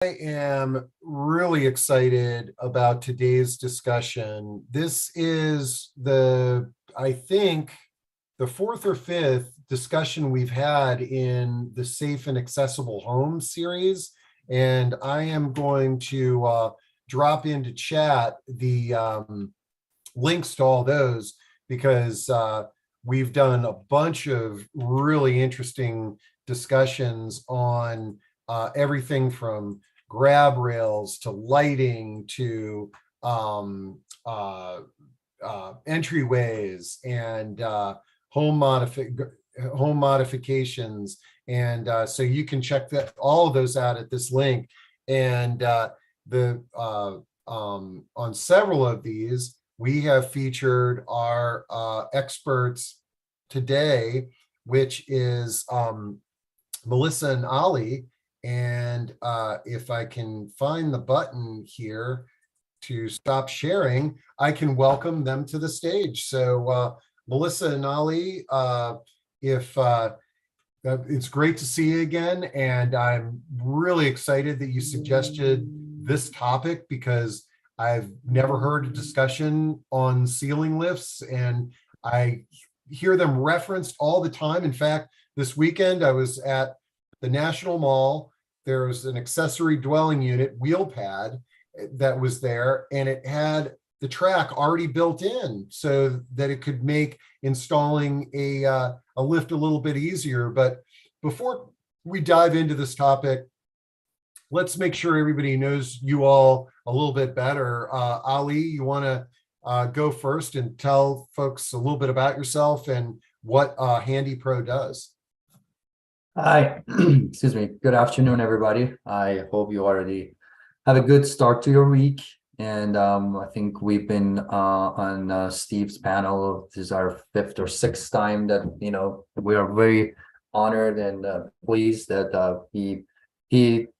I am really excited about today's discussion. This is I think, the fourth or fifth discussion we've had in the Safe and Accessible Home series. And I am going to drop into chat the links to all those because we've done a bunch of really interesting discussions on everything from grab rails to lighting to entryways and home modifications. And so you can check all of those out at this link. And on several of these, we have featured our experts today, which is Melissa and Ali. And if I can find the button here to stop sharing, I can welcome them to the stage. So Melissa and Ali, if it's great to see you again. And I'm really excited that you suggested this topic because I've never heard a discussion on ceiling lifts, and I hear them referenced all the time. In fact, this weekend I was at the National Mall. There's an accessory dwelling unit wheel pad that was there, and it had the track already built in so that it could make installing a lift a little bit easier. But before we dive into this topic, let's make sure everybody knows you all a little bit better. Ali, you want to go first and tell folks a little bit about yourself and what Handy Pro does? Hi, excuse me. Good afternoon, everybody. I hope you already have a good start to your week. And I think we've been on Steve's panel. This is our fifth or sixth time that, we are very honored and pleased that he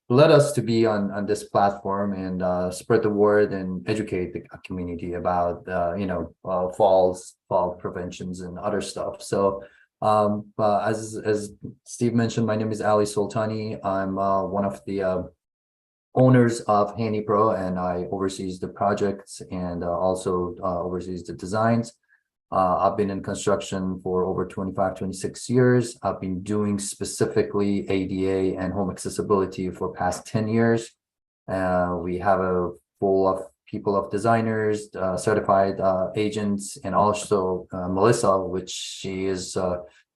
led us to be on this platform and spread the word and educate the community about, fall preventions and other stuff. So as Steve mentioned, my name is Ali Soltani. I'm one of the owners of Handy Pro, and I oversees the projects and also oversees the designs. I've been in construction for over 26 years. I've been doing specifically ADA and home accessibility for past 10 years. We have a full of people of designers, certified agents, and also Melissa, which she is,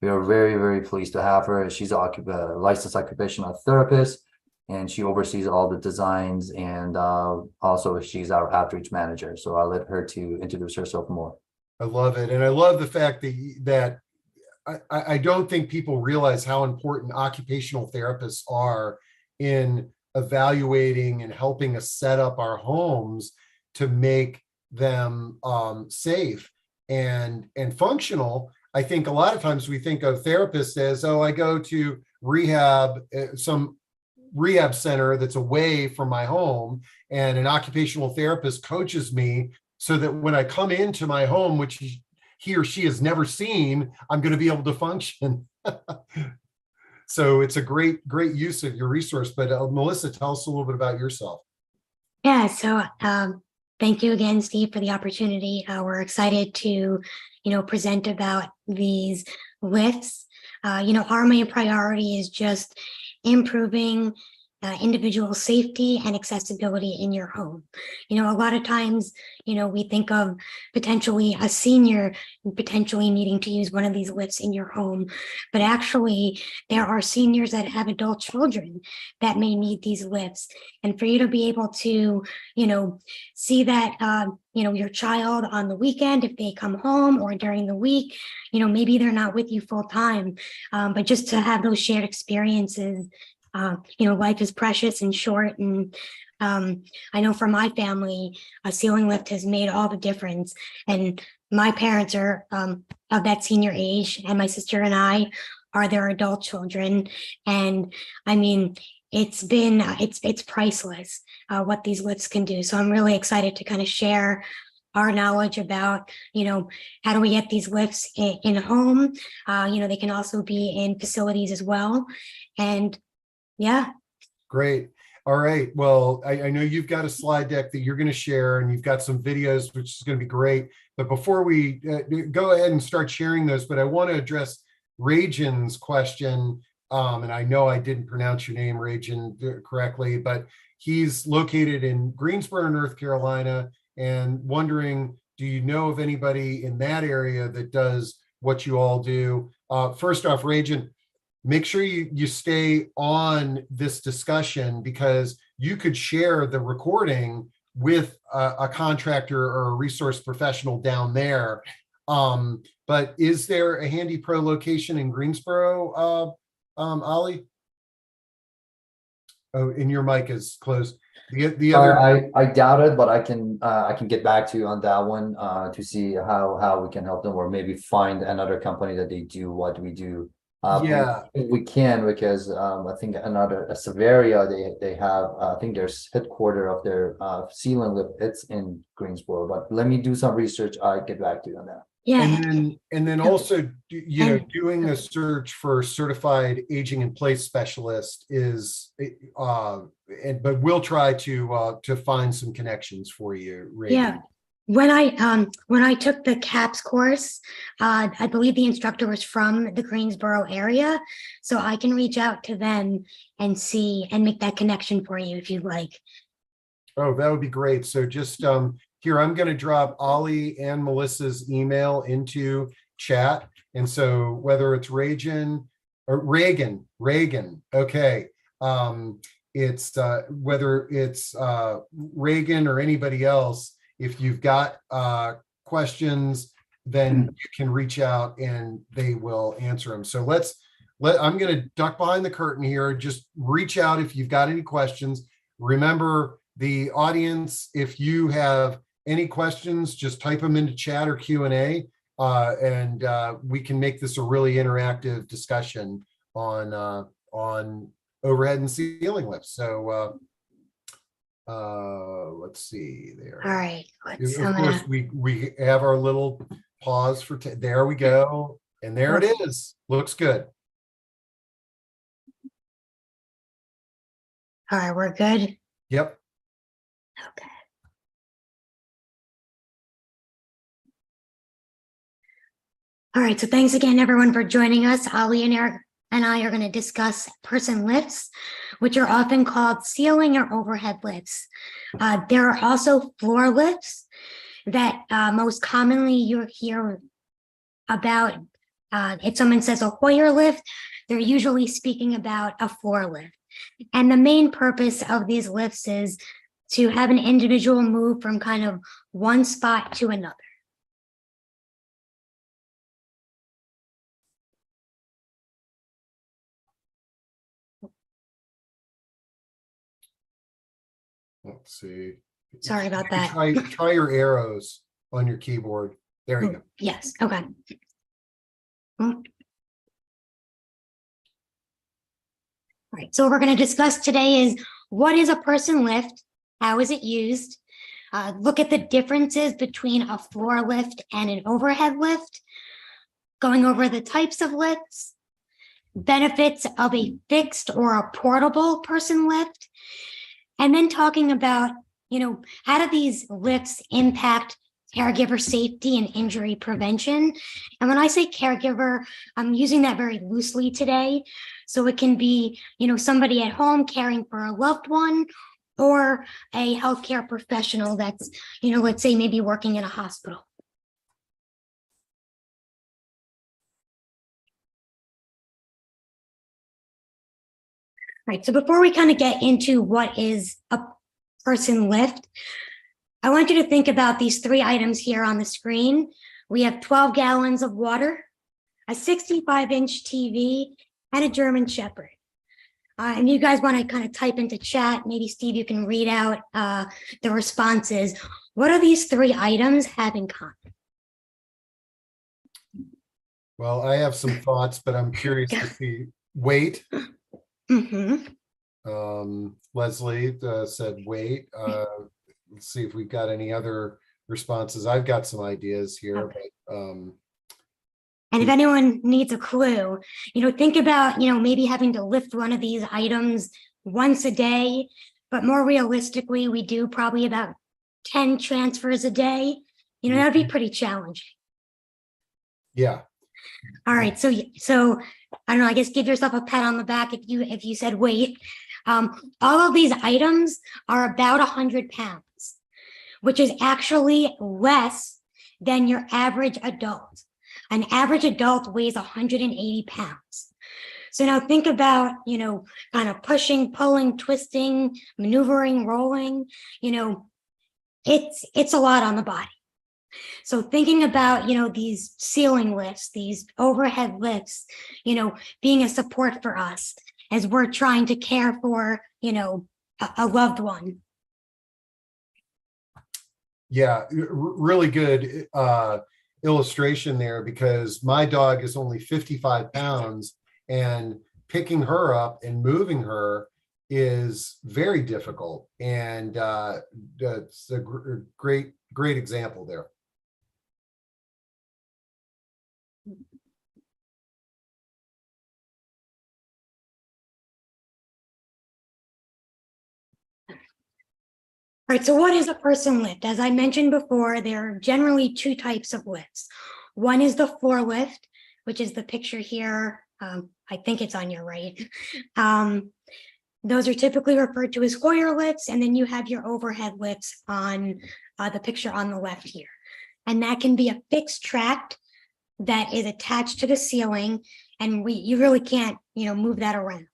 we are very, very pleased to have her. She's a licensed occupational therapist, and she oversees all the designs, and also she's our outreach manager. So I'll let her to introduce herself more. I love it. And I love the fact that I don't think people realize how important occupational therapists are in evaluating and helping us set up our homes to make them safe and functional. I think a lot of times we think of therapists as, oh, I go to rehab, some rehab center that's away from my home, and an occupational therapist coaches me so that when I come into my home, which he or she has never seen, I'm going to be able to function. So it's a great use of your resource. But Melissa, tell us a little bit about yourself. Yeah, so thank you again, Steve, for the opportunity. We're excited to, present about these lifts. Our main priority is just improving individual safety and accessibility in your home. A lot of times, we think of potentially a senior potentially needing to use one of these lifts in your home, but actually there are seniors that have adult children that may need these lifts. And for you to be able to, see that, your child on the weekend, if they come home, or during the week, maybe they're not with you full time, but just to have those shared experiences. Life is precious and short. And I know for my family, a ceiling lift has made all the difference. And my parents are of that senior age, and my sister and I are their adult children. And I mean, it's priceless what these lifts can do. So I'm really excited to kind of share our knowledge about, how do we get these lifts in a home? They can also be in facilities as well. And yeah. Great. All right. Well, I know you've got a slide deck that you're going to share, and you've got some videos, which is going to be great. But before we go ahead and start sharing those, but I want to address Rajan's question. And I know I didn't pronounce your name, Rajan, correctly, but he's located in Greensboro, North Carolina, and wondering, do you know of anybody in that area that does what you all do? First off, Rajan, make sure you stay on this discussion, because you could share the recording with a contractor or a resource professional down there. But is there a Handy Pro location in Greensboro, Ali? Oh, and your mic is closed. The other, I doubt it, but I can get back to you on that one to see how we can help them, or maybe find another company that they do what we do. yeah. We can, because I think another Severia, they have I think their headquarter of their ceiling lift, it's in Greensboro. But let me do some research. I get back to you on that. Yeah. And then also, doing a search for certified aging in place specialist is, but we'll try to find some connections for you, Ray. Yeah. When I took the CAPS course, I believe the instructor was from the Greensboro area, so I can reach out to them and see and make that connection for you if you'd like. Oh, that would be great. So just here, I'm going to drop Ollie and Melissa's email into chat. And so whether it's Reagan, okay. It's whether it's Reagan or anybody else, if you've got questions, then you can reach out and they will answer them. So I'm going to duck behind the curtain here. Just reach out if you've got any questions. Remember, the audience, if you have any questions, just type them into chat or Q&A, and we can make this a really interactive discussion on overhead and ceiling lifts. So let's see there. All right. Of course, we have our little pause for there we go, and there it is. Looks good. All right, we're good. Yep. Okay. All right, so thanks again, everyone, for joining us. Ali and Eric and I are going to discuss person lifts, which are often called ceiling or overhead lifts. There are also floor lifts that most commonly you hear about. If someone says a Hoyer lift, they're usually speaking about a floor lift. And the main purpose of these lifts is to have an individual move from kind of one spot to another. Let's see. Sorry about that. Try your arrows on your keyboard. There you go. Yes. Okay. All right. So what we're going to discuss today is, what is a person lift? How is it used? Look at the differences between a floor lift and an overhead lift. Going over the types of lifts, benefits of a fixed or a portable person lift, and then talking about, how do these lifts impact caregiver safety and injury prevention? And when I say caregiver, I'm using that very loosely today. So it can be, somebody at home caring for a loved one, or a healthcare professional that's, let's say maybe working in a hospital. Right. So before we kind of get into what is a person lift, I want you to think about these three items here on the screen. We have 12 gallons of water, a 65-inch TV, and a German Shepherd. And you guys want to kind of type into chat, maybe Steve, you can read out the responses. What do these three items have in common? Well, I have some thoughts, but I'm curious to see. Weight. Leslie said weight. Let's see if we've got any other responses. I've got some ideas here, Okay. but and if anyone needs a clue, think about, maybe having to lift one of these items once a day. but more realistically, we do probably about 10 transfers a day. That'd be pretty challenging. Yeah. All right, so I don't know, I guess give yourself a pat on the back if you said weight. All of these items are about 100 pounds, which is actually less than your average adult. An average adult weighs 180 pounds. So now think about, kind of pushing, pulling, twisting, maneuvering, rolling, it's a lot on the body. So thinking about, these ceiling lifts, these overhead lifts, being a support for us as we're trying to care for, a loved one. Yeah, really good illustration there, because my dog is only 55 pounds and picking her up and moving her is very difficult. And that's a great example there. All right, so what is a person lift? As I mentioned before, there are generally two types of lifts. One is the floor lift, which is the picture here. I think it's on your right. Those are typically referred to as Hoyer lifts, and then you have your overhead lifts on the picture on the left here. And that can be a fixed track that is attached to the ceiling, and you really can't, move that around.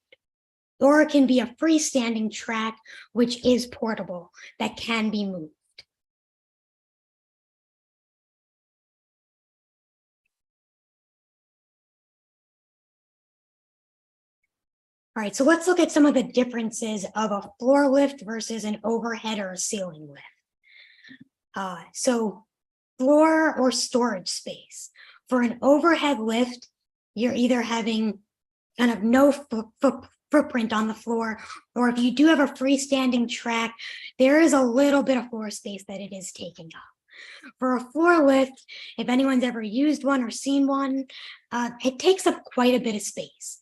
Or it can be a freestanding track, which is portable, that can be moved. All right, so let's look at some of the differences of a floor lift versus an overhead or a ceiling lift. So floor or storage space. For an overhead lift, you're either having kind of no footprint on the floor, or if you do have a freestanding track, there is a little bit of floor space that it is taking up. For a floor lift, if anyone's ever used one or seen one, it takes up quite a bit of space,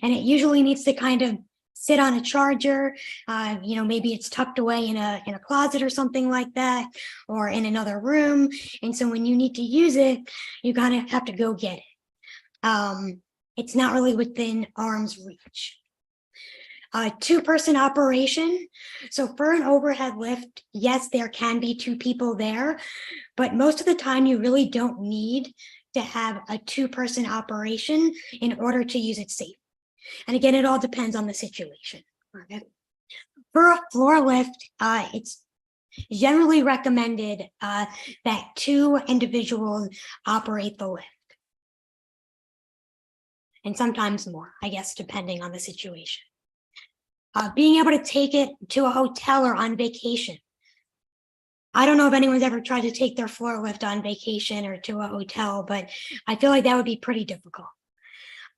and it usually needs to kind of sit on a charger. Maybe it's tucked away in a closet or something like that, or in another room. And so when you need to use it, you kind of have to go get it. It's not really within arm's reach. Two-person operation. So for an overhead lift, yes, there can be two people there, but most of the time you really don't need to have a two-person operation in order to use it safe. And again, it all depends on the situation. Okay. For a floor lift, it's generally recommended that two individuals operate the lift. And sometimes more, I guess, depending on the situation. Being able to take it to a hotel or on vacation. I don't know if anyone's ever tried to take their floor lift on vacation or to a hotel, but I feel like that would be pretty difficult.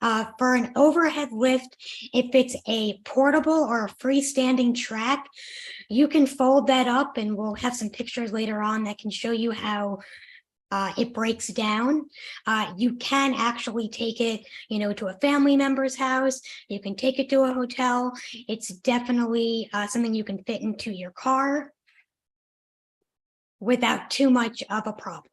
For an overhead lift, if it's a portable or a freestanding track, you can fold that up, and we'll have some pictures later on that can show you how it breaks down. You can actually take it, to a family member's house. You can take it to a hotel. It's definitely something you can fit into your car without too much of a problem.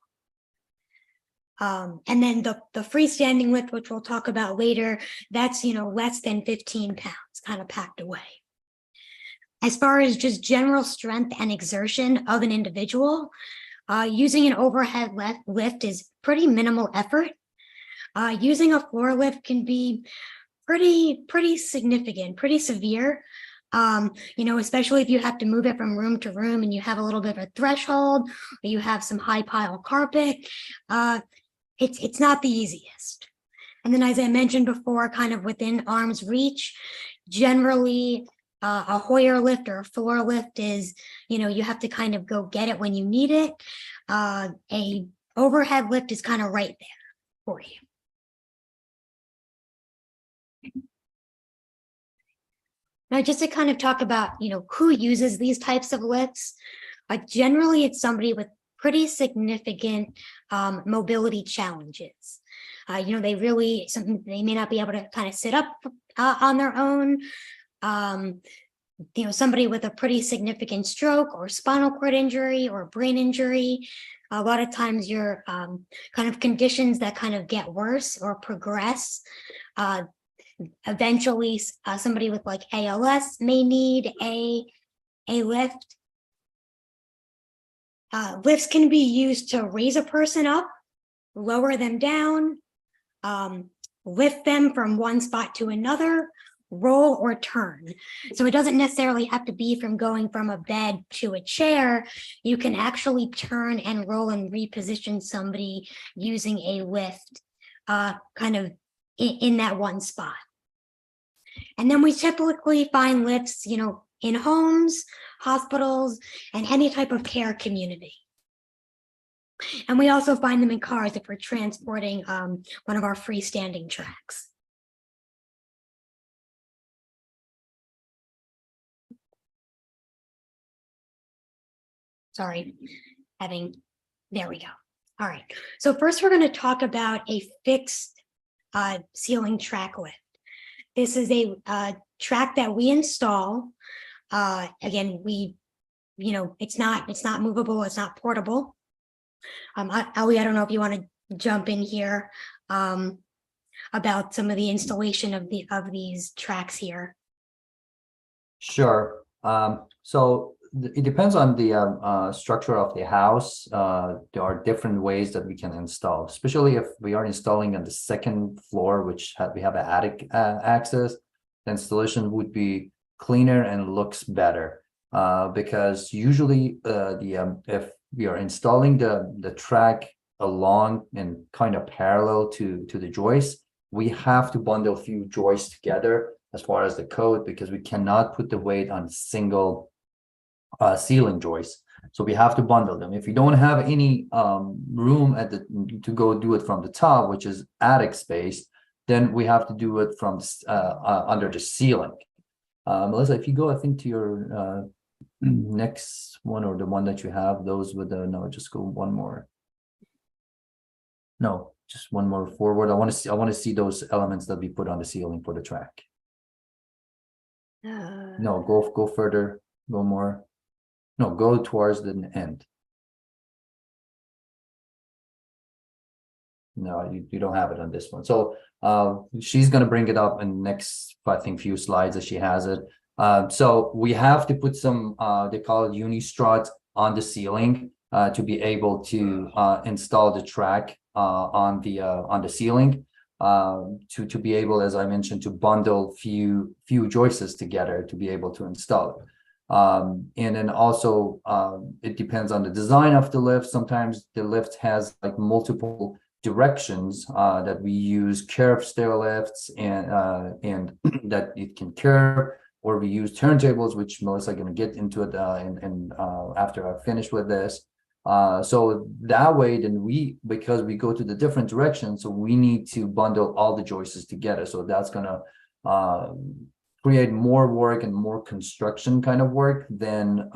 And then the freestanding lift, which we'll talk about later, that's, less than 15 pounds, kind of packed away. As far as just general strength and exertion of an individual, using an overhead lift is pretty minimal effort. Using a floor lift can be pretty significant, pretty severe. Especially if you have to move it from room to room and you have a little bit of a threshold, or you have some high pile carpet. It's not the easiest. And then, as I mentioned before, kind of within arm's reach, generally a Hoyer lift or a floor lift is, you have to kind of go get it when you need it. A overhead lift is kind of right there for you. Now, just to kind of talk about, who uses these types of lifts, generally it's somebody with pretty significant mobility challenges. They may not be able to kind of sit up on their own. somebody with a pretty significant stroke or spinal cord injury or brain injury. A lot of times your kind of conditions that kind of get worse or progress. Eventually, somebody with like ALS may need a lift. Lifts can be used to raise a person up, lower them down, lift them from one spot to another, roll or turn. So it doesn't necessarily have to be from going from a bed to a chair. You can actually turn and roll and reposition somebody using a lift kind of in that one spot. And then we typically find lifts, in homes, hospitals, and any type of care community. And we also find them in cars if we're transporting one of our freestanding tracks. Sorry, there we go. All right, so first we're going to talk about a fixed ceiling track lift. This is a track that we install. Again, it's not movable, it's not portable. Ali, I don't know if you want to jump in here about some of the installation of these tracks here. Sure. So it depends on the structure of the house. There are different ways that we can install, especially if we are installing on the second floor, which we have an attic access. The installation would be cleaner and looks better because usually if we are installing the track along and kind of parallel to the joist, we have to bundle a few joists together as far as the code, because we cannot put the weight on single ceiling joists. So we have to bundle them. If you don't have any room to go do it from the top, which is attic space, then we have to do it from under the ceiling. Melissa, if you go, I think, to your next one, or the one that you have, those with the, no, just go one more. No, just one more forward. I want to see those elements that we put on the ceiling for the track. No, go further, go more. No, go towards the end. No, you don't have it on this one. So she's going to bring it up in the next, I think, few slides as she has it. So we have to put some, they call it uni struts on the ceiling to be able to install the track on the ceiling. To be able, as I mentioned, to bundle few joists together to be able to install it. And then also it depends on the design of the lift. Sometimes the lift has like multiple directions that we use curved stair lifts and that it can curve, or we use turntables, which Melissa is going to get into it and after I finish with this. So that way, then because we go to the different directions, so we need to bundle all the joists together. So that's gonna create more work and more construction kind of work than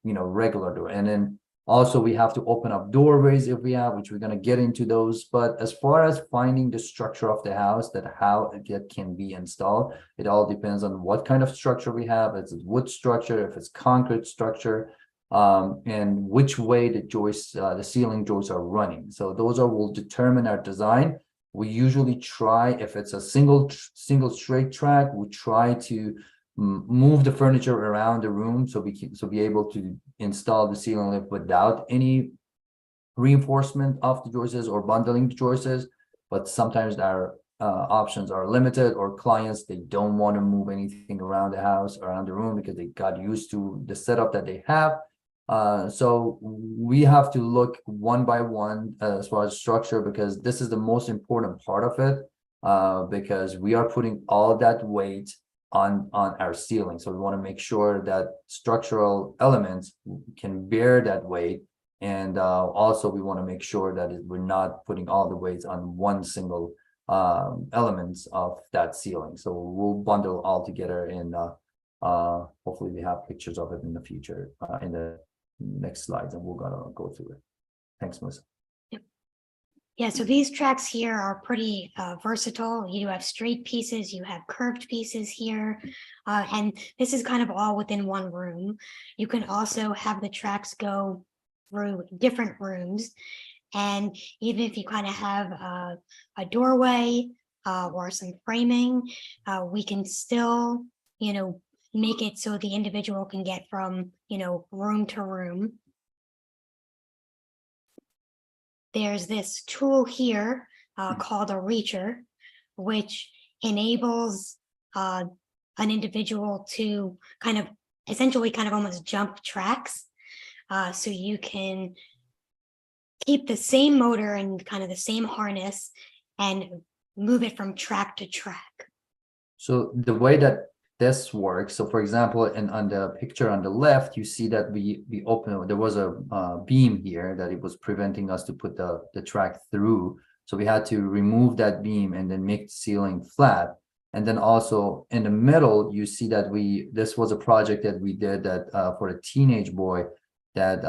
regular door. And then also we have to open up doorways if we have, which we're gonna get into those. But as far as finding the structure of the house, how it can be installed, it all depends on what kind of structure we have. If it's wood structure, if it's concrete structure, and which way the ceiling joists are running. So those will determine our design. We usually try, if it's a single straight track, we try to move the furniture around the room so be able to install the ceiling lift without any reinforcement of the joists or bundling the joists. But sometimes our options are limited, or clients, they don't want to move anything around the house, around the room, because they got used to the setup that they have. So we have to look one by one as far as structure, because this is the most important part of it, because we are putting all that weight on our ceiling. So we want to make sure that structural elements can bear that weight. And also we want to make sure that we're not putting all the weights on one single elements of that ceiling. So we'll bundle all together, and hopefully we have pictures of it in the future in the next slides, and we're gonna go through it. Thanks, Melissa. Yep. Yeah, so these tracks here are pretty versatile. You have straight pieces, you have curved pieces here, and this is kind of all within one room. You can also have the tracks go through different rooms, and even if you kind of have a doorway or some framing, we can still, make it so the individual can get from, room to room. There's this tool here called a reacher, which enables an individual to essentially almost jump tracks. So you can keep the same motor and kind of the same harness and move it from track to track. So the way that this works, so for example, on the picture on the left, you see that we open, there was a beam here that it was preventing us to put the track through. So we had to remove that beam and then make the ceiling flat. And then also in the middle, you see that this was a project that we did that for a teenage boy that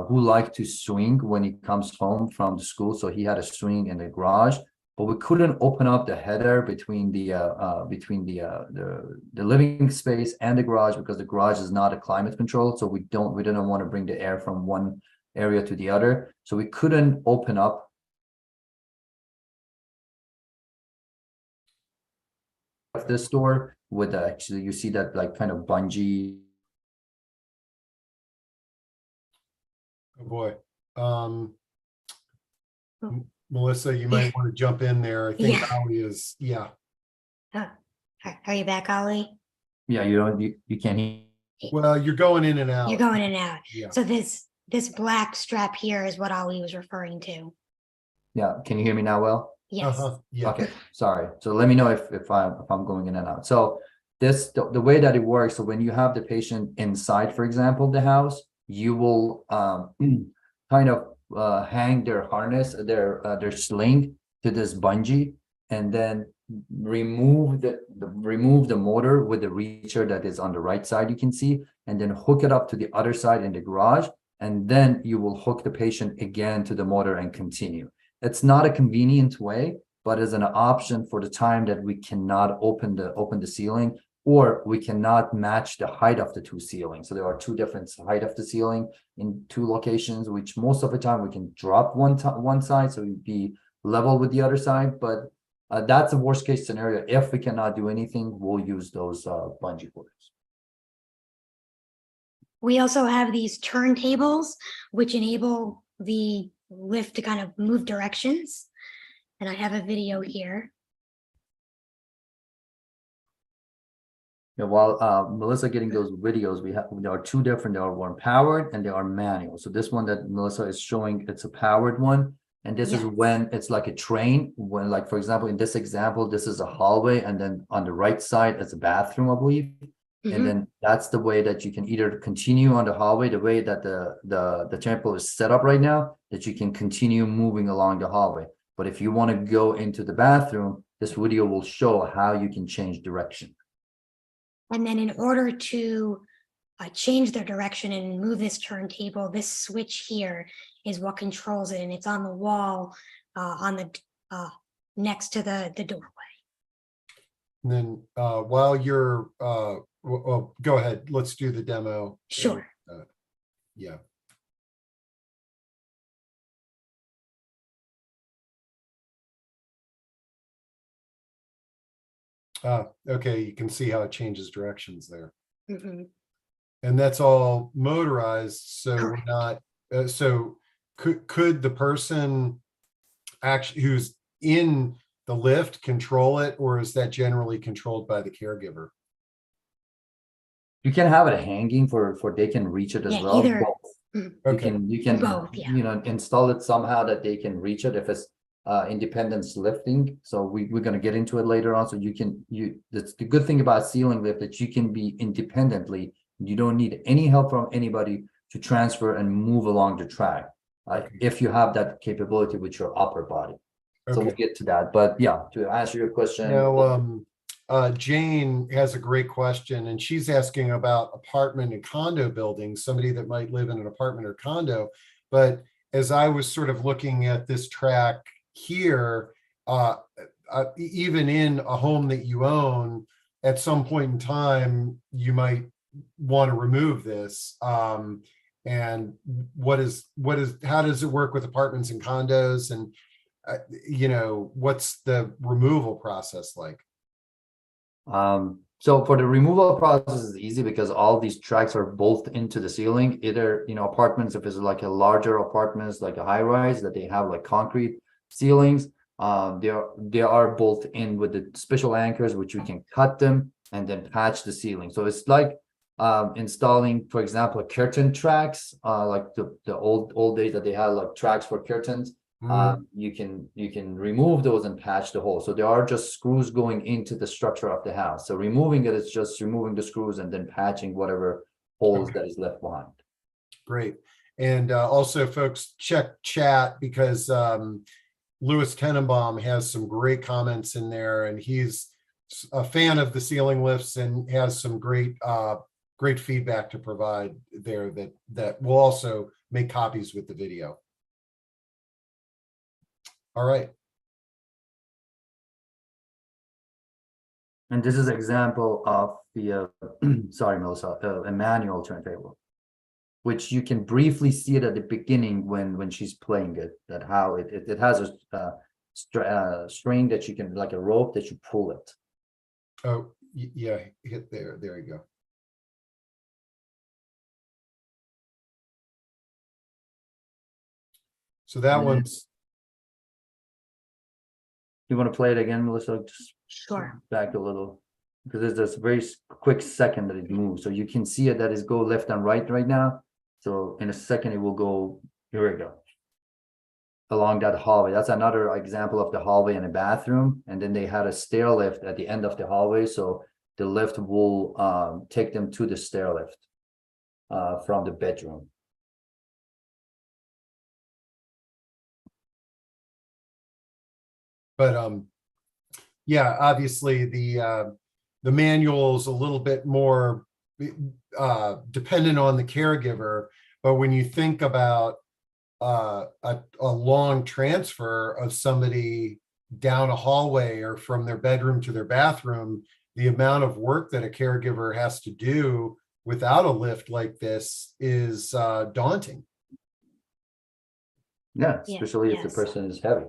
who liked to swing when he comes home from the school. So he had a swing in the garage, but we couldn't open up the header between the living space and the garage because the garage is not a climate control. So we didn't want to bring the air from one area to the other. So we couldn't open up this door with actually, you see that like kind of bungee. Oh boy. Melissa, you might want to jump in there. I think Yeah. Ali is, yeah. Are you back, Ollie? Yeah, you can't hear. Well, you're going in and out. You're going in and out. Yeah. So this black strap here is what Ollie was referring to. Yeah, can you hear me now? Well, Yes. Yeah. okay, sorry. So let me know if I'm going in and out. So the way that it works, so when you have the patient inside, for example, the house, you will kind of hang their harness, their sling to this bungee, and then remove the motor with the reacher that is on the right side, you can see, and then hook it up to the other side in the garage, and then you will hook the patient again to the motor and continue. It's not a convenient way, but as an option for the time that we cannot open the ceiling, or we cannot match the height of the two ceilings. So there are two different height of the ceiling in two locations, which most of the time we can drop one side so it'd be level with the other side. But that's a worst case scenario. If we cannot do anything, we'll use those bungee cords. We also have these turntables, which enable the lift to kind of move directions. And I have a video here. Yeah, while Melissa getting those videos, there are two different. There are one powered and they are manual. So this one that Melissa is showing, it's a powered one, and this is when it's like a train. When, like, for example, in this example, this is a hallway, and then on the right side is a bathroom, I believe. And then that's the way that you can either continue on the hallway, the way that the temple is set up right now, that you can continue moving along the hallway. But if you want to go into the bathroom, this video will show how you can change direction. And then in order to change their direction and move this turntable, this switch here is what controls it, and it's on the wall on the next to the doorway. And then while you're, well, go ahead. Let's do the demo. Sure. Yeah. Okay, you can see how it changes directions there. And that's all motorized, so we're not, so could the person actually who's in the lift control it, or is that generally controlled by the caregiver? You can have it hanging for they can reach it as well. Either. Okay. You can Both, yeah. Install it somehow that they can reach it if it's independence lifting. So we're going to get into it later on. So that's the good thing about ceiling lift, that you can be independently. You don't need any help from anybody to transfer and move along the track if you have that capability with your upper body. So we'll get to that. But yeah, to answer your question. Now, Jane has a great question, and she's asking about apartment and condo buildings, somebody that might live in an apartment or condo. But as I was sort of looking at this track here, even in a home that you own, at some point in time, you might want to remove this. And how does it work with apartments and condos? And, what's the removal process like? So for the removal process is easy because all these tracks are bolted into the ceiling. Either, apartments, if it's like a larger apartments, like a high rise that they have like concrete ceilings, they are bolted in with the special anchors, which you can cut them and then patch the ceiling. So it's like installing, for example, curtain tracks, like the old days that they had like tracks for curtains. You can remove those and patch the hole. So there are just screws going into the structure of the house. So removing it is just removing the screws and then patching whatever holes that is left behind. Great. And also, folks, check chat because Louis Tenenbaum has some great comments in there, and he's a fan of the ceiling lifts and has some great feedback to provide there that will also make copies with the video. All right. And this is an example of the, sorry, Melissa, a manual turntable, which you can briefly see it at the beginning when she's playing it, that how it has a string that you can, like a rope that you pull it. Oh, yeah, hit there. There you go. So that one's. You want to play it again, Melissa? Just Sure. back a little, because there's this very quick second that it moves. So you can see it that is go left and right now. So in a second, it will go, here we go, along that hallway. That's another example of the hallway in a bathroom. And then they had a stair lift at the end of the hallway. So the lift will take them to the stair lift from the bedroom. But yeah, obviously the manual is a little bit more dependent on the caregiver. But when you think about a long transfer of somebody down a hallway or from their bedroom to their bathroom, the amount of work that a caregiver has to do without a lift like this is daunting. Yeah, especially if the Yes. person is heavy.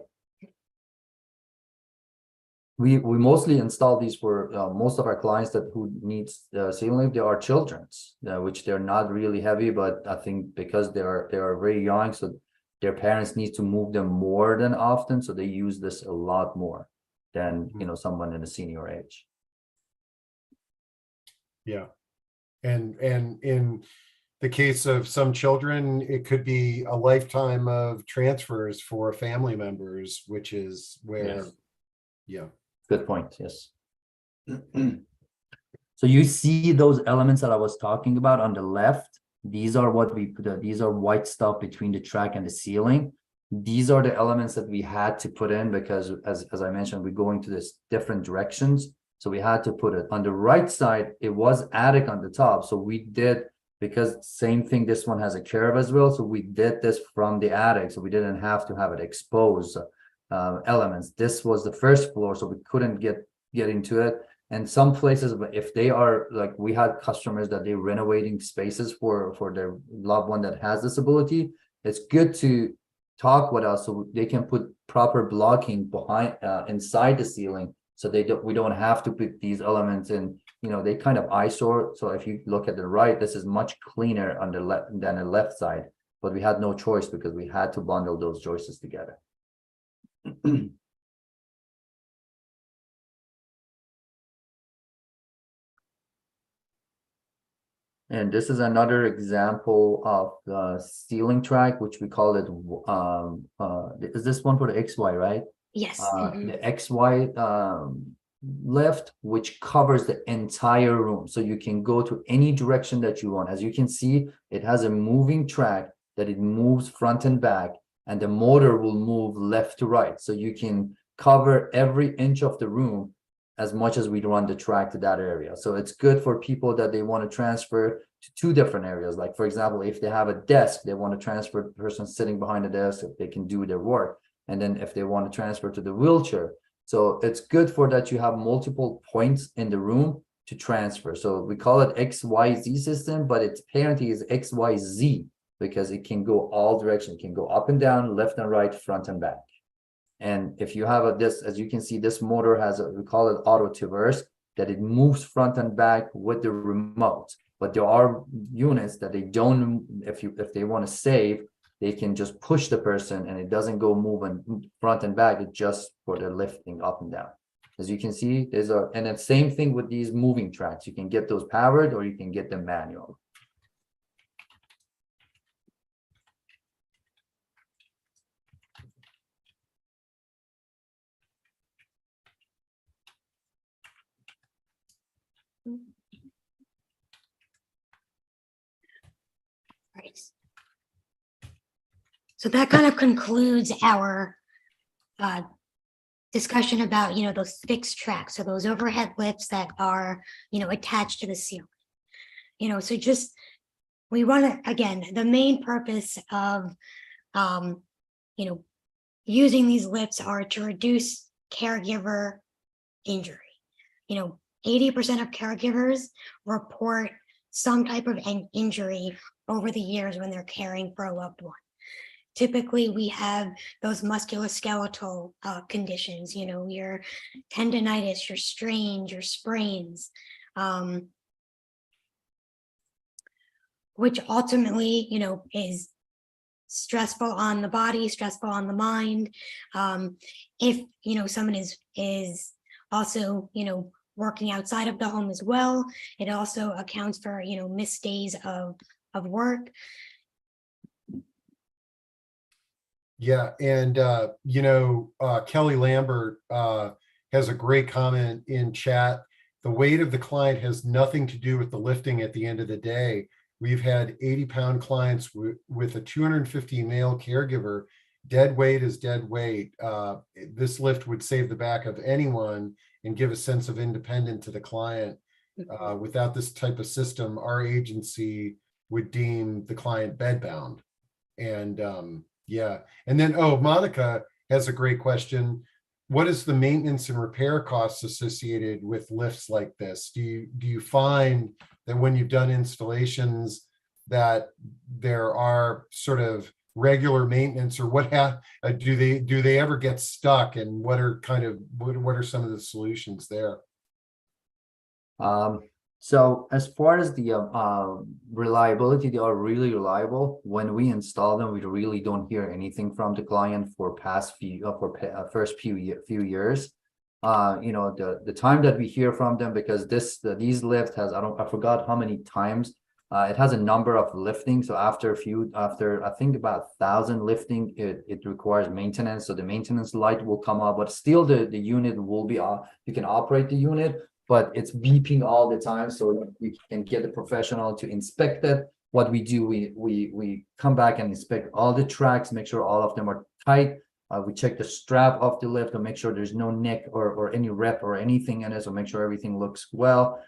We mostly install these for most of our clients that who needs ceiling lift. There are children's, which they're not really heavy, but I think because they are very young, so their parents need to move them more than often, so they use this a lot more than someone in a senior age. Yeah, and in the case of some children, it could be a lifetime of transfers for family members, which is where, Yes. yeah. Good point. Yes. So you see those elements that I was talking about on the left. These are what we put. These are white stuff between the track and the ceiling. These are the elements that we had to put in because, as I mentioned, we're going to this different directions. So we had to put it on the right side. It was attic on the top. So we did, because same thing, this one has a curve as well. So we did this from the attic. So we didn't have to have it exposed. Elements. This was the first floor, so we couldn't get into it. And some places, if they are like, we had customers that they're renovating spaces for their loved one that has disability. It's good to talk with us so they can put proper blocking behind inside the ceiling, so we don't have to put these elements in. They kind of eyesore. So if you look at the right, this is much cleaner on the left than the left side, but we had no choice because we had to bundle those joists together. And this is another example of the ceiling track, which we call it. Is this one for the XY, right? Yes. The XY lift, which covers the entire room, so you can go to any direction that you want. As you can see, it has a moving track that it moves front and back, and the motor will move left to right, so you can cover every inch of the room as much as we run the track to that area. So it's good for people that they want to transfer to two different areas. Like, for example, if they have a desk, they want to transfer the person sitting behind the desk, if they can do their work. And then if they want to transfer to the wheelchair, so it's good for that you have multiple points in the room to transfer. So we call it XYZ system, but its parenting is XYZ because it can go all directions. It can go up and down, left and right, front and back. And if you have this, as you can see, this motor has we call it auto traverse, that it moves front and back with the remote. But there are units that they don't, if they want to save, they can just push the person and it doesn't go moving front and back. It's just for the lifting up and down. As you can see, and the same thing with these moving tracks. You can get those powered or you can get them manual. Right. So that kind of concludes our discussion about, those fixed tracks, so those overhead lifts that are, attached to the ceiling. So just, we want to, again, the main purpose of, using these lifts are to reduce caregiver injury. 80% of caregivers report some type of an injury over the years when they're caring for a loved one. Typically, we have those musculoskeletal conditions, your tendonitis, your strains, your sprains, which ultimately, is stressful on the body, stressful on the mind. If, someone is also, working outside of the home as well, it also accounts for, missed days of work. Yeah, and Kelly Lambert has a great comment in chat. The weight of the client has nothing to do with the lifting at the end of the day. We've had 80-pound clients with a 250 male caregiver. Dead weight is dead weight. This lift would save the back of anyone and give a sense of independence to the client. Without this type of system, our agency would deem the client bedbound. And yeah. And then, Monica has a great question. What is the maintenance and repair costs associated with lifts like this? Do you find that when you've done installations that there are sort of regular maintenance, or do they ever get stuck, and what are some of the solutions there? So as far as the reliability, they are really reliable. When we install them, we really don't hear anything from the client for first few years. The time that we hear from them, because these lifts has, I forgot how many times, it has a number of lifting. So after I think about 1,000 lifting, it requires maintenance. So the maintenance light will come up, but still the unit will be you can operate the unit, but it's beeping all the time. So we can get a professional to inspect it. What we do, we come back and inspect all the tracks, make sure all of them are tight. We check the strap of the lift to make sure there's no nick or any rep or anything in it. So make sure everything looks well.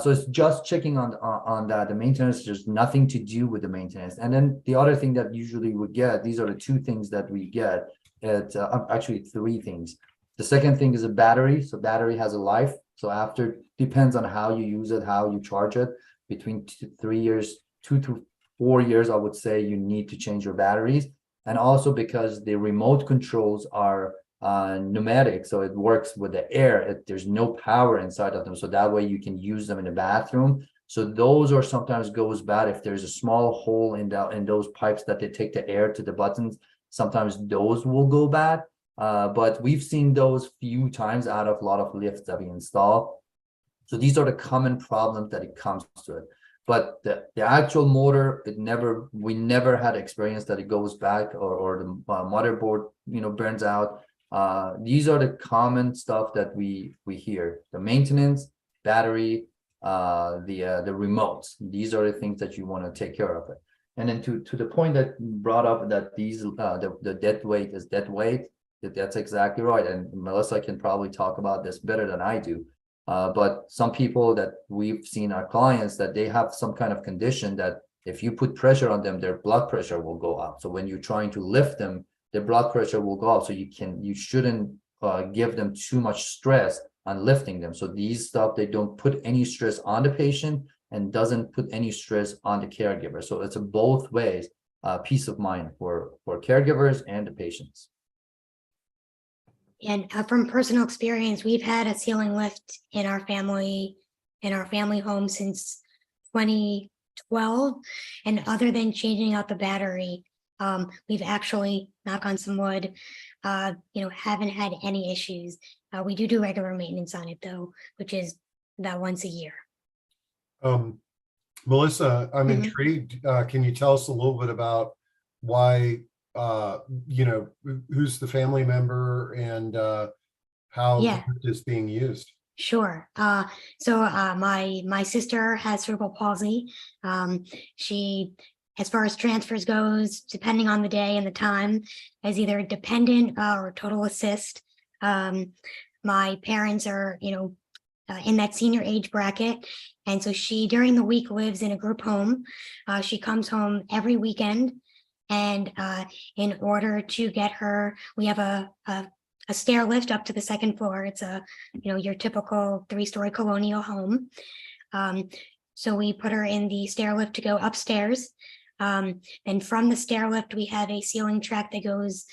So it's just checking on that. The maintenance, there's nothing to do with the maintenance. And then the other thing that usually we get, these are the two things that we get. Actually three things. The second thing is a battery. So battery has a life. So depends on how you use it, how you charge it. Between 2 to 4 years, I would say you need to change your batteries. And also because the remote controls are pneumatic, so it works with the air. There's no power inside of them, so that way you can use them in the bathroom. So those are sometimes goes bad if there's a small hole in those pipes that they take the air to the buttons. Sometimes those will go bad. But we've seen those few times out of a lot of lifts that we install. So these are the common problems that it comes to it. But the actual motor, we never had experience that it goes back or the motherboard, burns out. These are the common stuff that we hear: the maintenance, battery, the remotes. These are the things that you want to take care of it. And then to the point that brought up that these the dead weight is dead weight. That's exactly right. And Melissa can probably talk about this better than I do. But some people that we've seen, our clients, that they have some kind of condition that if you put pressure on them, their blood pressure will go up. So when you're trying to lift them, their blood pressure will go up. So you shouldn't give them too much stress on lifting them. So these stuff, they don't put any stress on the patient and doesn't put any stress on the caregiver. So it's a both ways, peace of mind for caregivers and the patients. And from personal experience, we've had a ceiling lift in our family home since 2012. And other than changing out the battery, we've actually, knock on some wood, haven't had any issues. We do regular maintenance on it though, which is about once a year. Melissa, I'm Mhm. intrigued. Can you tell us a little bit about why, who's the family member and how Yeah. it is being used? Sure. So my sister has cerebral palsy. She, as far as transfers goes, depending on the day and the time, is either dependent or total assist. My parents are, in that senior age bracket, and so she during the week lives in a group home. She comes home every weekend, and in order to get her, we have a stair lift up to the second floor. It's your typical 3-story colonial home. So we put her in the stair lift to go upstairs. And from the stair lift, we have a ceiling track that goes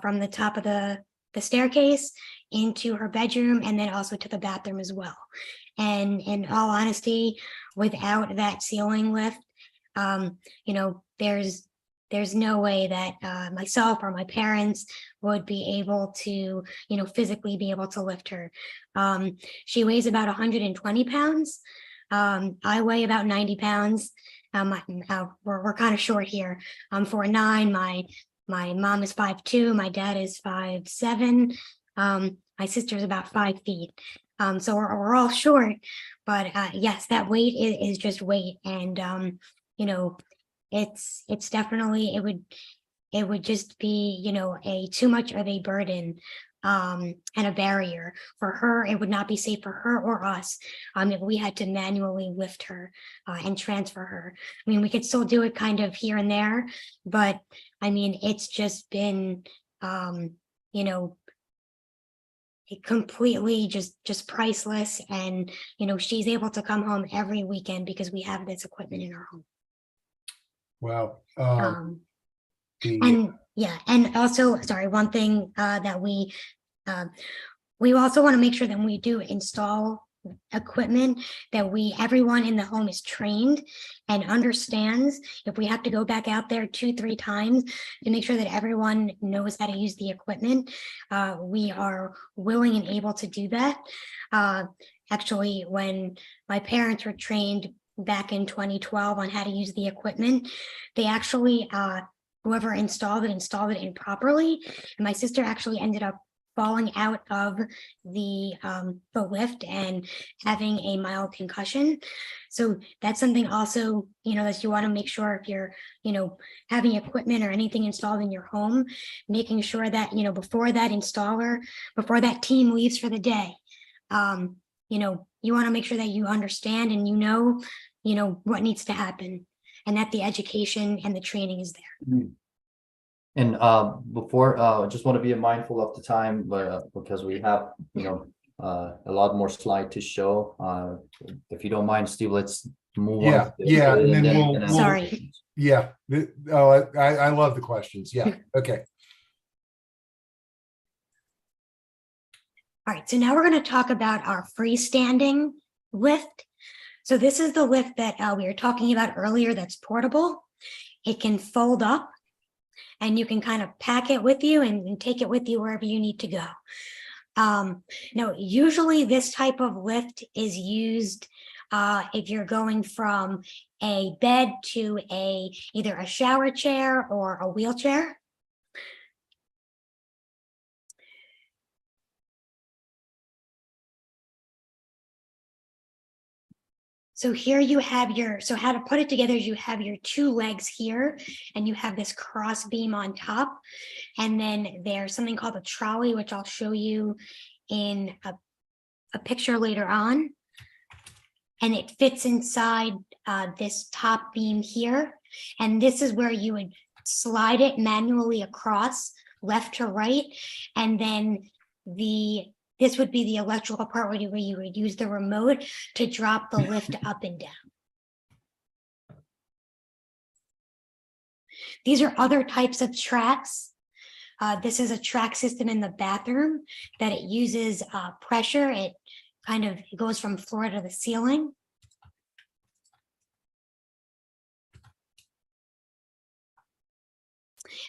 from the top of the staircase into her bedroom and then also to the bathroom as well. And in all honesty, without that ceiling lift, there's no way that myself or my parents would be able to, physically be able to lift her. She weighs about 120 pounds. I weigh about 90 pounds. We're kind of short here. I'm 4'9". My mom is 5'2". My dad is 5'7". My sister's about 5 feet. So we're all short, but yes, that weight is just weight. And, it's definitely, it would just be, a too much of a burden and a barrier for her. It would not be safe for her or us if we had to manually lift her and transfer her. I mean, we could still do it kind of here and there, but I mean, it's just been, completely just priceless. And, she's able to come home every weekend because we have this equipment in our home. Wow. And yeah, and also, sorry, one thing that we also want to make sure that when we do install equipment, that everyone in the home is trained and understands if we have to go back out there 2-3 times to make sure that everyone knows how to use the equipment. We are willing and able to do that. Actually, when my parents were trained back in 2012 on how to use the equipment, they actually whoever installed it improperly, and my sister actually ended up falling out of the lift and having a mild concussion. So that's something also, that you want to make sure if you're, having equipment or anything installed in your home, making sure that, before that team leaves for the day, you want to make sure that you understand and what needs to happen, and that the education and the training is there. And before, just want to be mindful of the time, but because we have, a lot more slide to show. If you don't mind, Steve, let's move on. Yeah, and then we'll Sorry. Yeah. Oh, I love the questions. Yeah. Okay. All right, so now we're going to talk about our freestanding lift. So this is the lift that we were talking about earlier that's portable. It can fold up and you can kind of pack it with you and take it with you wherever you need to go. Now, usually this type of lift is used if you're going from a bed to either a shower chair or a wheelchair. So here you have so how to put it together is you have your 2 legs here and you have this cross beam on top. And then there's something called a trolley, which I'll show you in a picture later on. And it fits inside this top beam here. And this is where you would slide it manually across left to right, and then this would be the electrical part where you would use the remote to drop the lift up and down. These are other types of tracks. This is a track system in the bathroom that it uses pressure. It goes from floor to the ceiling.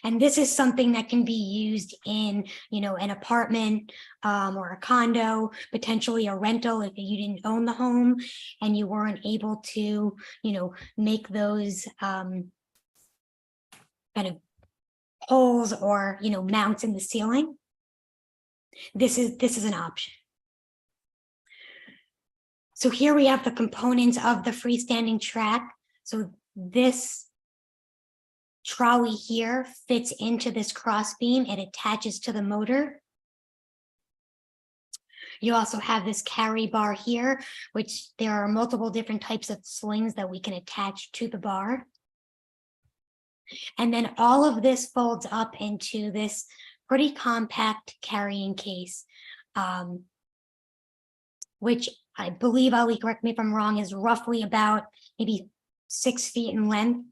And this is something that can be used in, an apartment or a condo, potentially a rental if you didn't own the home and you weren't able to, make those kind of holes or, mounts in the ceiling. This is an option. So here we have the components of the freestanding track. So this trolley here fits into this cross beam. It attaches to the motor. You also have this carry bar here, which there are multiple different types of slings that we can attach to the bar. And then all of this folds up into this pretty compact carrying case, which I believe, Ali, correct me if I'm wrong, is roughly about maybe 6 feet in length.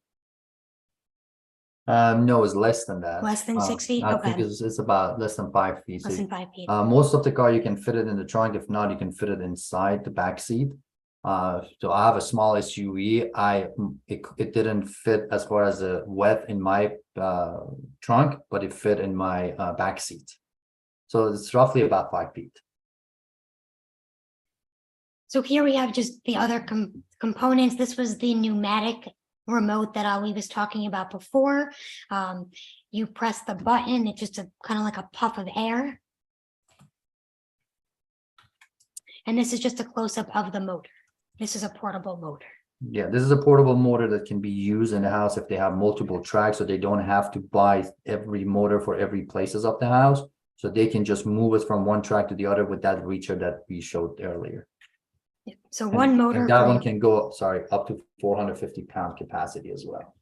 No, it's less than that. Less than 6 feet? I Okay. think it's about less than 5 feet. Less So, than 5 feet. most of the car you can fit it in the trunk. If not, you can fit it inside the back seat. So I have a small SUV. It didn't fit as far as the width in my trunk, but it fit in my back seat. So it's roughly about 5 feet. So here we have just the other components. This was the pneumatic remote that Ali was talking about before. You press the button, it's just kind of like a puff of air. And this is just a close-up of the motor. This is a portable motor. Yeah, this is a portable motor that can be used in the house if they have multiple tracks, so they don't have to buy every motor for every places of the house. So they can just move it from one track to the other with that reacher that we showed earlier. Yeah. So one motor. And that one can go, up to 450-pound capacity as well.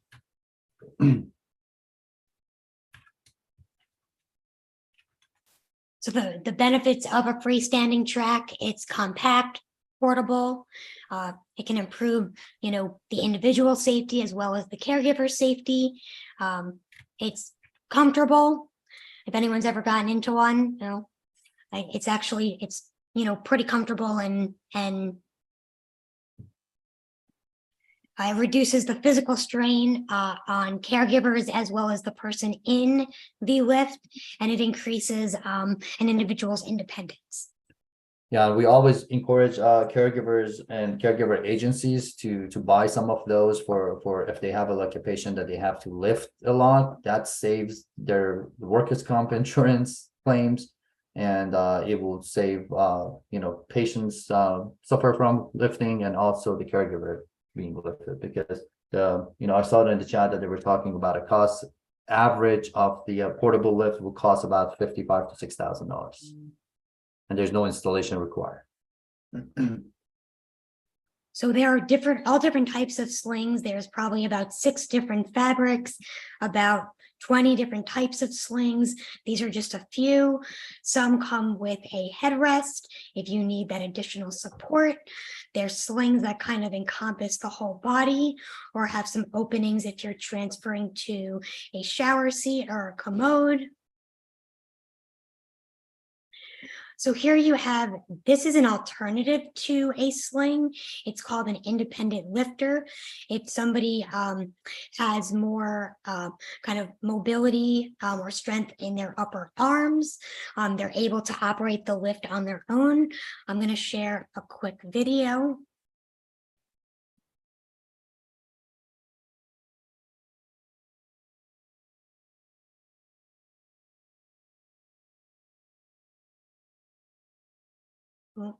So the benefits of a freestanding track, it's compact, portable. It can improve, the individual safety as well as the caregiver safety. It's comfortable. If anyone's ever gotten into one, it's pretty comfortable and it reduces the physical strain on caregivers as well as the person in the lift, and it increases an individual's independence. Yeah, we always encourage caregivers and caregiver agencies to buy some of those for if they have a patient that they have to lift a lot. That saves their workers' comp insurance claims, and it will save patients suffer from lifting, and also the caregiver being lifted, because I saw it in the chat that they were talking about a cost average of the portable lift will cost about $5,500 to $6,000, and there's no installation required. So there are all different types of slings. There's probably about 6 different fabrics, about 20 different types of slings. These are just a few. Some come with a headrest if you need that additional support. There's slings that kind of encompass the whole body or have some openings if you're transferring to a shower seat or a commode. So here you have, this is an alternative to a sling. It's called an independent lifter. If somebody has more kind of mobility or strength in their upper arms, they're able to operate the lift on their own. I'm going to share a quick video. Well,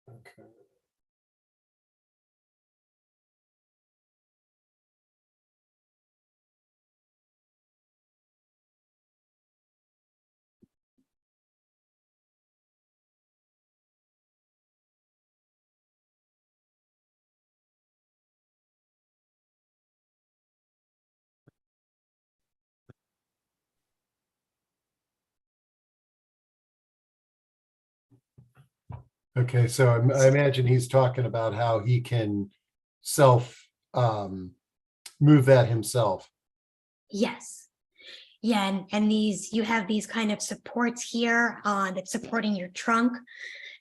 Okay. Okay, so I imagine he's talking about how he can self move that himself. Yes. Yeah, and these, you have these kind of supports here that's supporting your trunk.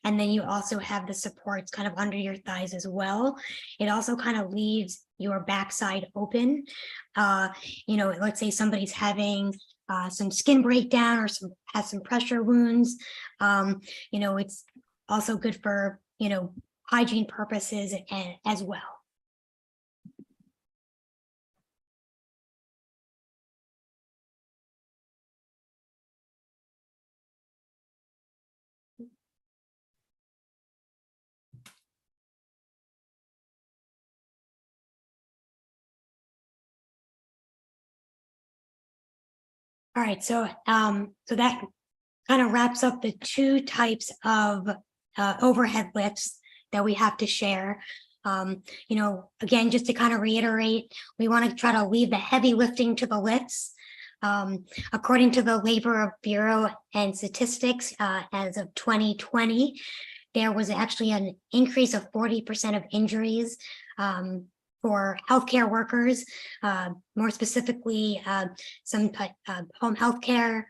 And then you also have the supports kind of under your thighs as well. It also kind of leaves your backside open. Let's say somebody's having some skin breakdown or has some pressure wounds. It's also good for, hygiene purposes as well. All right, so that kind of wraps up the two types of overhead lifts that we have to share. Again, just to kind of reiterate, we want to try to leave the heavy lifting to the lifts. According to the Labor Bureau and Statistics, as of 2020, there was actually an increase of 40% of injuries for healthcare workers, more specifically, some home healthcare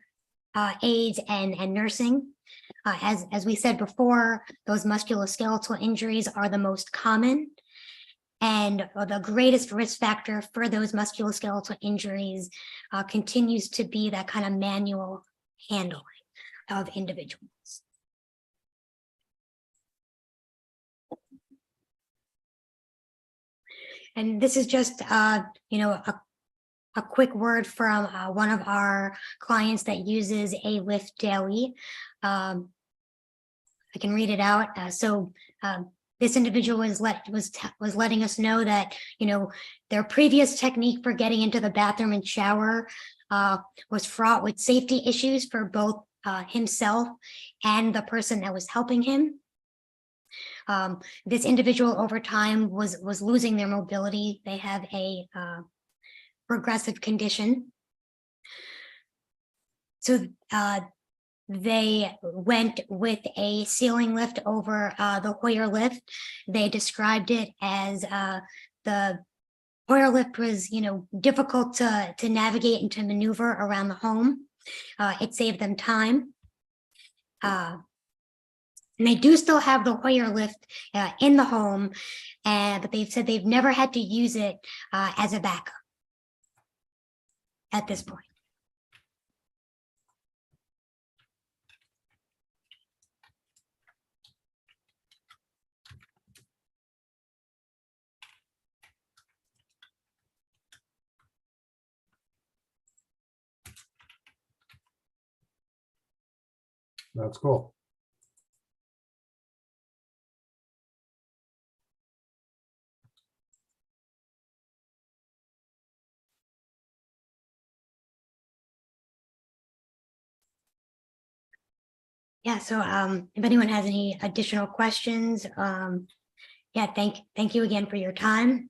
aides and nursing. As we said before, those musculoskeletal injuries are the most common. And the greatest risk factor for those musculoskeletal injuries continues to be that kind of manual handling of individuals. And this is just, a quick word from one of our clients that uses a lift daily. I can read it out. This individual was letting us know that, their previous technique for getting into the bathroom and shower was fraught with safety issues for both himself and the person that was helping him. This individual over time was losing their mobility. They have a progressive condition. So they went with a ceiling lift over the Hoyer lift. They described it as the Hoyer lift was, difficult to navigate and to maneuver around the home. It saved them time. And they do still have the Hoyer lift in the home, but they've said they've never had to use it as a backup at this point. That's cool. Yeah, so if anyone has any additional questions, yeah, thank you again for your time.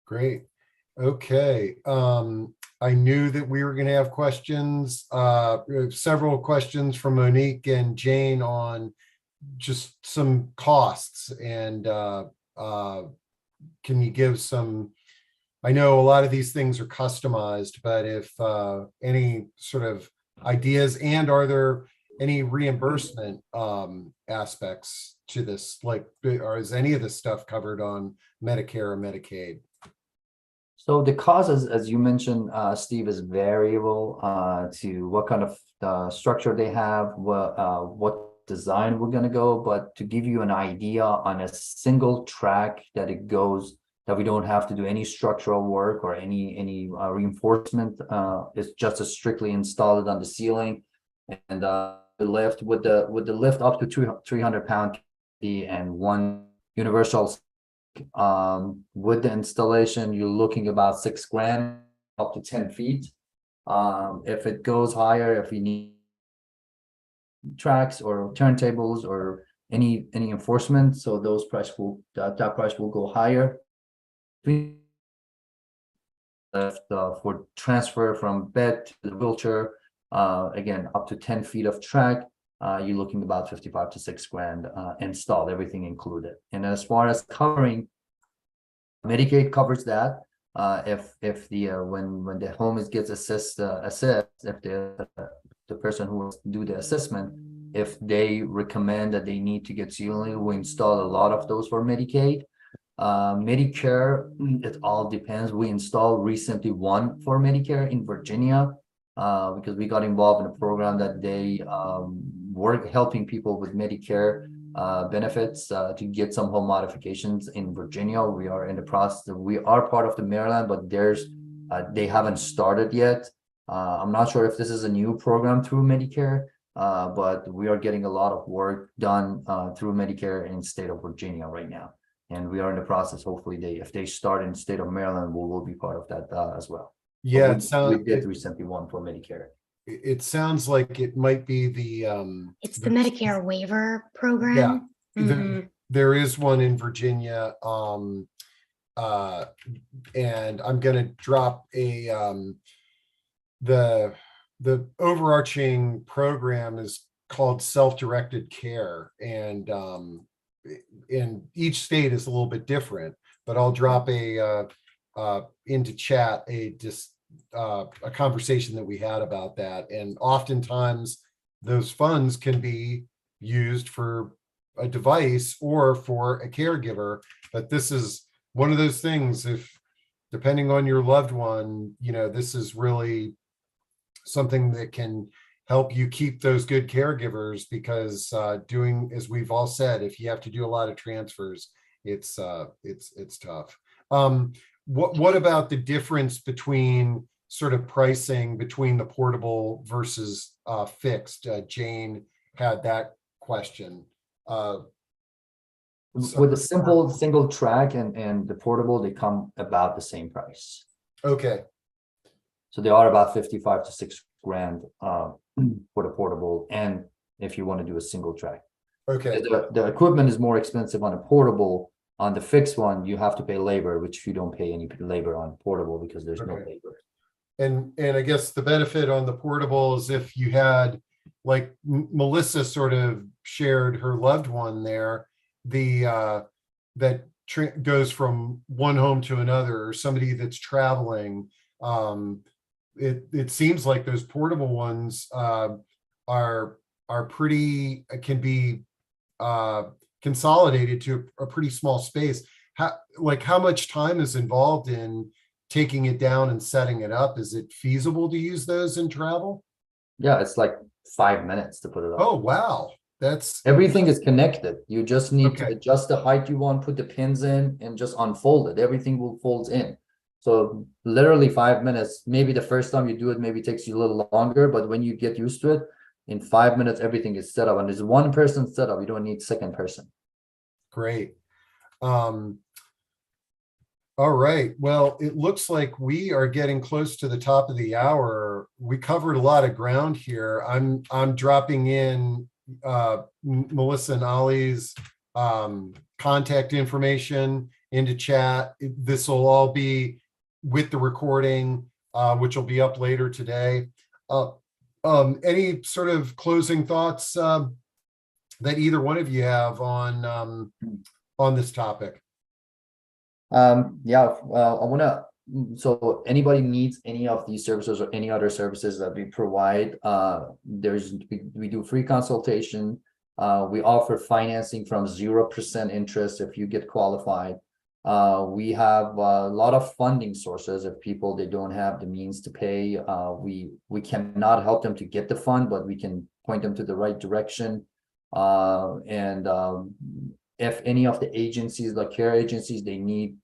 Great. Okay. I knew that we were going to have questions, several questions from Monique and Jane on just some costs. And can you give some, I know a lot of these things are customized, but if any sort of ideas, and are there any reimbursement aspects to this? Like, or is any of this stuff covered on Medicare or Medicaid? So the cost, as you mentioned, Steve, is variable to what kind of structure they have, what design we're going to go. But to give you an idea, on a single track that it goes, that we don't have to do any structural work or any reinforcement, it's just a strictly installed on the ceiling, and the lift with the lift up to 300 pound and one universal. With the installation, you're looking about $6,000 up to 10 feet. If it goes higher, if you need tracks or turntables or any enforcement, so those that price will go higher. For transfer from bed to the wheelchair, again, up to 10 feet of track. you're looking about 55 to 6 grand installed, everything included. And as far as covering, Medicaid covers that. If the when the home gets assessed, if the person who will do the assessment, if they recommend that they need to get ceiling, we install a lot of those for Medicaid. Medicare, it all depends. We installed recently one for Medicare in Virginia, because we got involved in a program that they work helping people with Medicare benefits to get some home modifications in Virginia. We are in the process. We are part of the Maryland, but they haven't started yet. I'm not sure if this is a new program through Medicare, but we are getting a lot of work done through Medicare in the state of Virginia right now. And we are in the process. Hopefully, if they start in the state of Maryland, we will be part of that as well. Yeah, we did recently one for Medicare. it sounds like it might be the It's the Medicare waiver program. Yeah, Mhm. there is one in Virginia. And I'm gonna drop a the overarching program is called self-directed care, and in each state is a little bit different, but I'll drop a into chat a conversation that we had about that. And oftentimes those funds can be used for a device or for a caregiver, but this is one of those things, if depending on your loved one, this is really something that can help you keep those good caregivers, because doing, as we've all said, if you have to do a lot of transfers, it's tough. What about the difference between sort of pricing between the portable versus fixed? Jane had that question. With a simple single track and the portable, they come about the same price. Okay. So they are about 55 to 6 grand for the portable, and if you want to do a single track. Okay. The equipment is more expensive on a portable. On the fixed one, you have to pay labor, which you don't pay any labor on portable because there's no labor. And I guess the benefit on the portable is if you had, like Melissa sort of shared her loved one there, that goes from one home to another, or somebody that's traveling. It seems like those portable ones are pretty, can be consolidated to a pretty small space. How much time is involved in taking it down and setting it up? Is it feasible to use those in travel? Yeah, it's like 5 minutes to put it up. Oh, wow. Everything is connected. You just need to Okay. adjust the height you want, put the pins in, and just unfold it. Everything will fold in. So literally 5 minutes. Maybe the first time you do it, maybe takes you a little longer, but when you get used to it, in 5 minutes, everything is set up. And there's one person set up. You don't need second person. Great. All right. Well, it looks like we are getting close to the top of the hour. We covered a lot of ground here. I'm dropping in Melissa and Ali's contact information into chat. This will all be with the recording, which will be up later today. Any sort of closing thoughts that either one of you have on this topic? Yeah, I want to, so anybody needs any of these services or any other services that we provide, we do free consultation. We offer financing from 0% interest if you get qualified. We have a lot of funding sources. If people, they don't have the means to pay, we cannot help them to get the fund, but we can point them to the right direction. If any of the agencies, like care agencies, they need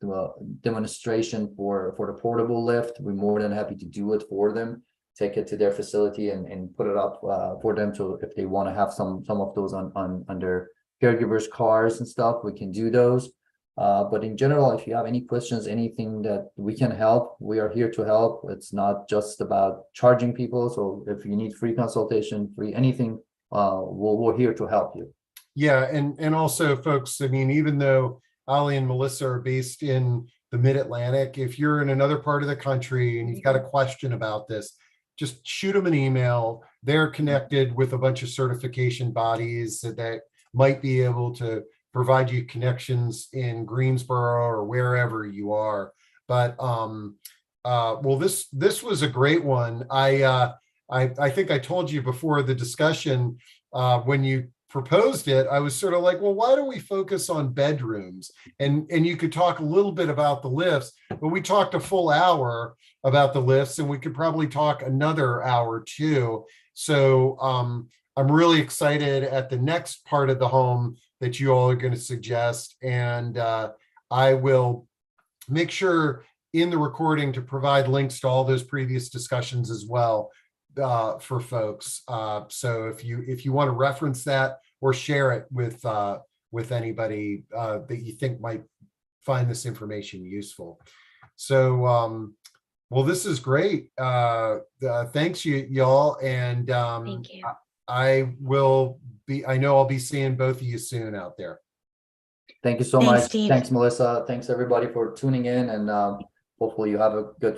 demonstration for the portable lift, we're more than happy to do it for them, take it to their facility and put it up for them. So if they want to have some of those on their caregivers' cars and stuff, we can do those. But in general, if you have any questions, anything that we can help, we are here to help. It's not just about charging people. So if you need free consultation, free anything, we're here to help you. Yeah, and also, folks, I mean, even though Ali and Melissa are based in the Mid-Atlantic, if you're in another part of the country and you've got a question about this, just shoot them an email. They're connected with a bunch of certification bodies that might be able to provide you connections in Greensboro or wherever you are. But well, this was a great one. I think I told you before the discussion, when you proposed it, I was sort of like, well, why don't we focus on bedrooms? And you could talk a little bit about the lifts, but we talked a full hour about the lifts, and we could probably talk another hour too. So I'm really excited at the next part of the home that you all are going to suggest. And I will make sure in the recording to provide links to all those previous discussions as well for folks. So if you want to reference that or share it with anybody that you think might find this information useful. So well, this is great. Thanks y'all. And Thank you. I know I'll be seeing both of you soon out there. Thank you so Thanks, much. Steve. Thanks, Melissa. Thanks everybody for tuning in, and hopefully you have a good